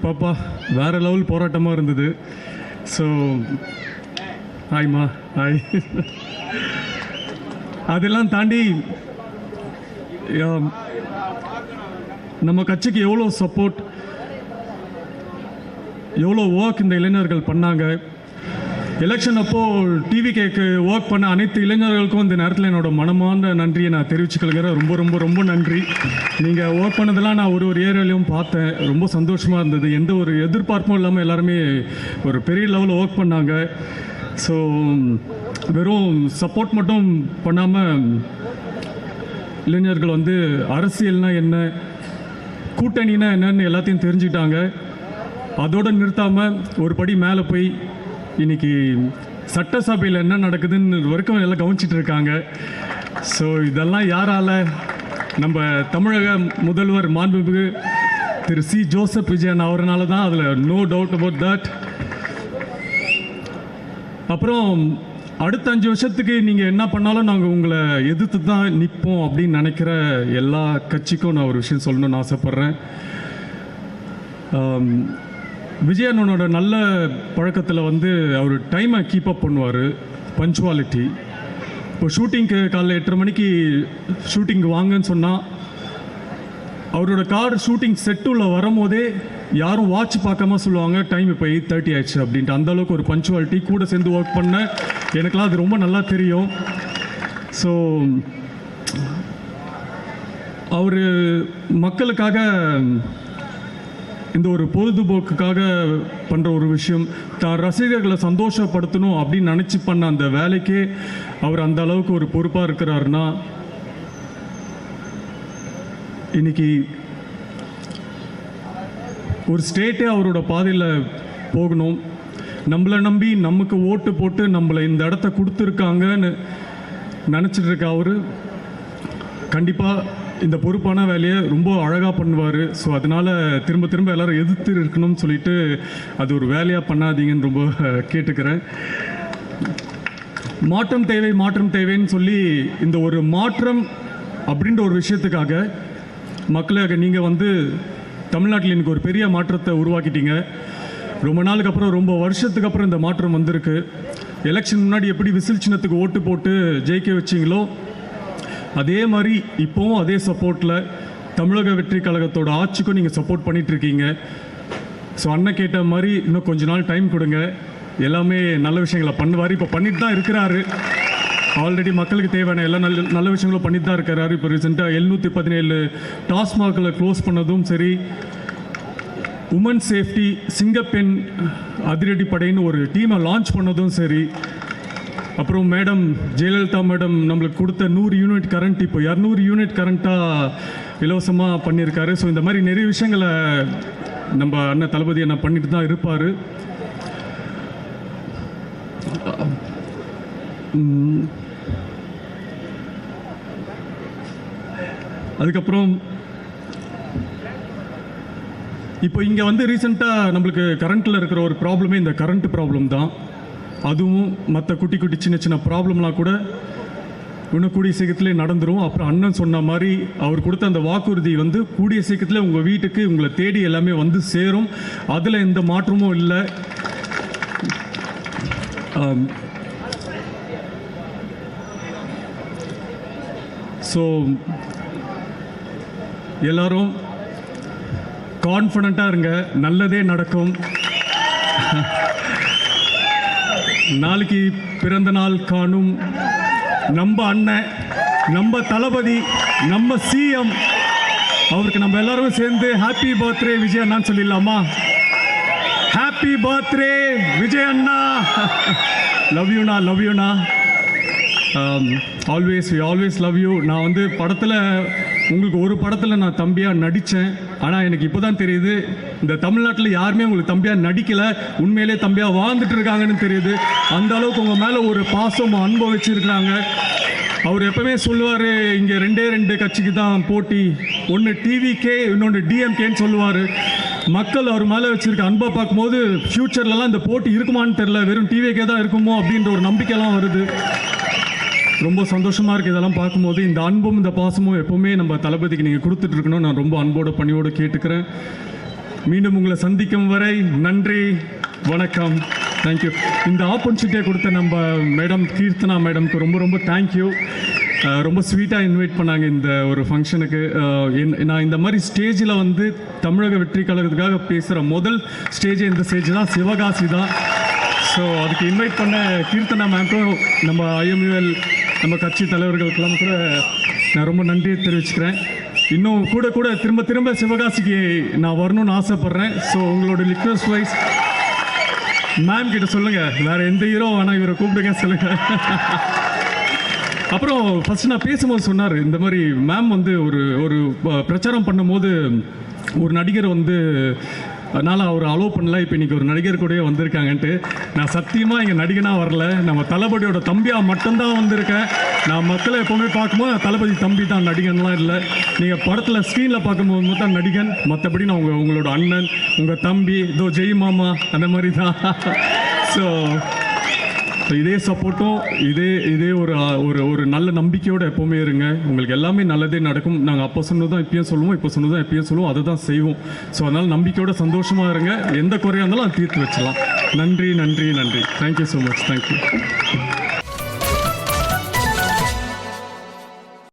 பாப்பா வேறு லெவல் போராட்டமாக இருந்தது. ஸோ ஹாய்மா ஹாய். அதெல்லாம் தாண்டி நம்ம கட்சிக்கு எவ்வளோ சப்போர்ட், எவ்வளோ ஒர்க் இந்த இளைஞர்கள் பண்ணாங்க. எலெக்ஷன் அப்போது டிவிகேக்கு ஒர்க் பண்ண அனைத்து இளைஞர்களுக்கும் இந்த நேரத்தில் என்னோட மனமார்ந்த நன்றியை நான் தெரிவிச்சுக்கொள்கிறேன். ரொம்ப ரொம்ப ரொம்ப நன்றி. நீங்கள் ஒர்க் பண்ணதெல்லாம் நான் ஒரு ஏரியாலையும் பார்த்தேன். ரொம்ப சந்தோஷமாக இருந்தது. எந்த ஒரு எதிர்பார்ப்பும் இல்லாமல் எல்லாருமே ஒரு பெரிய லெவலில் ஒர்க் பண்ணாங்க. ஸோ வெறும் சப்போர்ட் மட்டும் பண்ணாமல் இளைஞர்கள் வந்து அரசியல்னா என்ன, கூட்டணினா என்னன்னு எல்லாத்தையும் தெரிஞ்சுக்கிட்டாங்க. அதோடு நிறுத்தாமல் ஒரு படி மேலே போய் இன்றைக்கி சட்டசபையில் என்ன நடக்குதுன்னு வரைக்கும் எல்லாம் கவனிச்சிட்டு இருக்காங்க. ஸோ இதெல்லாம் யாரால்? நம்ம தமிழக முதல்வர் மாண்புமிகு திரு சி ஜோசப் விஜயன் அவர்னால தான். அதில் நோ டவுட் அபவுட் தட். அப்புறம் அடுத்த 5 வருஷத்துக்கு நீங்கள் என்ன பண்ணாலும் நாங்கள் உங்களை எதிர்த்து தான் நிற்போம் அப்படின்னு நினைக்கிற எல்லா கட்சிக்கும் நான் ஒரு விஷயம் சொல்லணும்னு ஆசைப்பட்றேன். விஜயனோட நல்ல பழக்கத்தில் வந்து அவர் டைமை கீப் அப் பண்ணுவார், பஞ்சுவாலிட்டி. இப்போ ஷூட்டிங்க்கு காலைல 8:30 மணிக்கு ஷூட்டிங்க்கு வாங்கன்னு சொன்னால் அவரோட கார் ஷூட்டிங் செட்டுள்ள வரும்போதே யாரும் வாட்ச் பார்க்காம சொல்லுவாங்க டைம் இப்போ 8:30 ஆயிடுச்சு அப்படின்ட்டு. அந்தளவுக்கு ஒரு பஞ்சுவாலிட்டி. கூட சேர்ந்து ஒர்க் பண்ண எனக்கெல்லாம் அது ரொம்ப நல்லா தெரியும். ஸோ அவர் மக்களுக்காக இந்த ஒரு பொழுதுபோக்குக்காக பண்ணுற ஒரு விஷயம், தான் ரசிகர்களை சந்தோஷப்படுத்தணும் அப்படின்னு நினச்சி பண்ண அந்த வேலைக்கே அவர் அந்த அளவுக்கு ஒரு பொறுப்பாக இருக்கிறாருன்னா, இன்னைக்கு ஒரு ஸ்டேட்டே அவரோட பாதையில் போகணும். நம்மளை நம்பி நமக்கு ஓட்டு போட்டு நம்மளை இந்த இடத்த கொடுத்துருக்காங்கன்னு நினச்சிட்டு இருக்க அவர் கண்டிப்பாக இந்த பொறுப்பான வேலையை ரொம்ப அழகாக பண்ணுவார். ஸோ அதனால் திரும்ப திரும்ப எல்லோரும் எதிர்த்து இருக்கணும்னு சொல்லிட்டு அது ஒரு வேலையாக பண்ணாதீங்கன்னு ரொம்ப கேட்டுக்கிறேன். மாற்றம் தேவை, மாற்றம் தேவைன்னு சொல்லி இந்த ஒரு மாற்றம் அப்படின்ற ஒரு விஷயத்துக்காக மக்களாக நீங்கள் வந்து தமிழ்நாட்டில் எனக்கு ஒரு பெரிய மாற்றத்தை உருவாக்கிட்டீங்க. ரொம்ப நாளுக்கு அப்புறம், ரொம்ப வருஷத்துக்கு அப்புறம் இந்த மாற்றம் வந்திருக்கு. எலெக்ஷன் முன்னாடி எப்படி விசில் சின்னத்துக்கு ஓட்டு போட்டு ஜெயிக்க வச்சிங்களோ அதே மாதிரி இப்போவும் அதே சப்போர்ட்டில் தமிழக வெற்றி கழகத்தோட ஆட்சிக்கும் நீங்கள் சப்போர்ட் பண்ணிகிட்ருக்கீங்க. ஸோ அண்ணன் கேட்ட மாதிரி இன்னும் கொஞ்ச நாள் டைம் கொடுங்க. எல்லாமே நல்ல விஷயங்களை பண்ணுவார். இப்போ பண்ணிட்டு தான் இருக்கிறாரு. ஆல்ரெடி மக்களுக்கு தேவையான எல்லா நல்ல விஷயங்களும் பண்ணிட்டு தான் இருக்கிறாரு. இப்போ ரீசெண்டாக 717 டாஸ்மாகில் க்ளோஸ் பண்ணதும் சரி, உமன் சேஃப்டி சிங்கப்பெண் அதிரடி படைன்னு ஒரு டீமை லான்ச் பண்ணதும் சரி, அப்புறம் மேடம் ஜெயலலிதா மேடம் நம்மளுக்கு கொடுத்த 100 யூனிட் கரண்ட் இப்போ 200 யூனிட் கரண்ட்டாக இலவசமாக பண்ணியிருக்காரு. ஸோ இந்த மாதிரி நிறைய விஷயங்களை நம்ம அண்ணன் தளபதி என்ன பண்ணிட்டு தான் இருப்பார். அதுக்கப்புறம் இப்போ இங்கே வந்து ரீசெண்டாக நம்மளுக்கு கரண்ட்டில் இருக்கிற ஒரு ப்ராப்ளமே இந்த கரண்ட் ப்ராப்ளம் தான். அதுவும் மற்ற குட்டி குட்டி சின்ன சின்ன ப்ராப்ளம்லாம் கூட இன்னும் கூடிய சீக்கிரத்துலேயே நடந்துடும். அப்புறம் அண்ணன் சொன்ன மாதிரி அவர் கொடுத்த அந்த வாக்குறுதி வந்து கூடிய சீக்கிரத்தில் உங்கள் வீட்டுக்கு உங்களை தேடி எல்லாமே வந்து சேரும். அதில் எந்த மாற்றமும் இல்லை. ஸோ எல்லாரும் கான்ஃபிடண்ட்டாக இருங்க, நல்லதே நடக்கும். நாளைக்கு பிறந்த நாள் காணும் நம்ம அண்ணன், நம்ம தளபதி, நம்ம சிஎம், அவருக்கு நம்ம எல்லாரும் சேர்ந்து ஹாப்பி பர்த்டே விஜய் அண்ணான்னு சொல்லிடலாமா? ஹாப்பி பர்த்டே விஜய் அண்ணா. லவ் யூண்ணா, லவ் யூண்ணா. Always we always love you. நான் வந்து படத்தில் உங்களுக்கு ஒரு படத்தில் நான் தம்பியாக நடித்தேன். ஆனால் எனக்கு இப்போ தான் தெரியுது இந்த தமிழ்நாட்டில் யாருமே உங்களுக்கு தம்பியாக நடிக்கலை, உண்மையிலே தம்பியாக வாழ்ந்துட்டு இருக்காங்கன்னு தெரியுது. அந்த அளவுக்கு உங்கள் மேலே ஒரு பாசம் அன்பை வச்சுருக்கிறாங்க. அவர் எப்பவுமே சொல்லுவார், இங்கே 2 கட்சிக்கு தான் போட்டி, ஒன்று டிவிகே இன்னொன்று டிஎம்கேன்னு சொல்லுவார். மக்கள் அவர் மேலே வச்சுருக்க அன்பை பார்க்கும்போது ஃப்யூச்சர்லலாம் இந்த போட்டி இருக்குமான்னு தெரில, வெறும் டிவிகே தான் இருக்குமோ அப்படின்ற ஒரு நம்பிக்கைலாம் வருது. ரொம்ப சந்தோஷமாக இருக்குது இதெல்லாம் பார்க்கும்போது. இந்த அன்பும் இந்த பாசமும் எப்போவுமே நம்ம தளபதிக்கு நீங்கள் கொடுத்துட்ருக்கணும். நான் ரொம்ப அன்போடு பணியோடு கேட்டுக்கிறேன். மீண்டும் உங்களை சந்திக்கும் வரை நன்றி, வணக்கம், தேங்க்யூ. இந்த ஆப்பர்ச்சுனிட்டியை கொடுத்த நம்ம மேடம் கீர்த்தனா மேடம்க்கு ரொம்ப ரொம்ப தேங்க்யூ. ரொம்ப ஸ்வீட்டாக இன்வைட் பண்ணாங்க இந்த ஒரு ஃபங்க்ஷனுக்கு. நான் இந்த மாதிரி ஸ்டேஜில் வந்து தமிழக வெற்றி கழகத்துக்காக பேசுகிற முதல் ஸ்டேஜ் இந்த ஸ்டேஜ் தான், சிவகாசி தான். ஸோ அதுக்கு இன்வைட் பண்ண கீர்த்தனா மேம்க்கும் நம்ம ஐஎம்யூஎல் நம்ம கட்சி தலைவர்களுக்கெல்லாம் கூட நான் ரொம்ப நன்றியை தெரிவிச்சுக்கிறேன். இன்னும் கூட கூட திரும்ப திரும்ப சிவகாசிக்கு நான் வரணும்னு ஆசைப்பட்றேன். ஸோ உங்களோட ரிக்வெஸ்ட் வைஸ் மேம் கிட்ட சொல்லுங்கள், வேறு எந்த ஹீரோ வேணால் இவரை கூப்பிடுங்க சொல்லுங்கள். அப்புறம் ஃபஸ்ட் நான் பேசும்போது சொன்னார், இந்த மாதிரி மேம் வந்து ஒரு பிரச்சாரம் பண்ணும்போது ஒரு நடிகர் வந்து அதனால் அவர் அலோவ் பண்ணல, இப்போ இன்றைக்கி ஒரு நடிகர் கூடயே வந்திருக்காங்கன்ட்டு. நான் சத்தியமாக இங்கே நடிகனாக வரல, நம்ம தளபதியோட தம்பியாக மட்டும்தான் வந்திருக்கேன். நான் மக்களை எப்போவுமே பார்க்கும்போது தளபதி தம்பி தான், நடிகன்லாம் இல்லை. நீங்கள் படத்தில் ஸ்க்ரீனில் பார்க்கும்போது தான் நடிகன், மற்றபடி நான் உங்களோட அண்ணன், உங்கள் தம்பி, இதோ ஜெய் மாமா அந்த மாதிரி தான். ஸோ இதே சப்போர்ட்டும் இதே ஒரு நல்ல நம்பிக்கையோடு எப்போவுமே இருங்க. உங்களுக்கு எல்லாமே நல்லதே நடக்கும். நாங்கள் அப்போ சொன்னதான் இப்பயும் சொல்லுவோம், இப்போ சொன்னதான் எப்பயும் சொல்லுவோம், அதை தான் செய்வோம். ஸோ அதனால் நம்பிக்கையோட சந்தோஷமாக இருங்க. எந்த குறையாக இருந்தாலும் அதை தீர்த்து வச்சலாம். நன்றி நன்றி நன்றி. Thank you so much. தேங்க்யூ.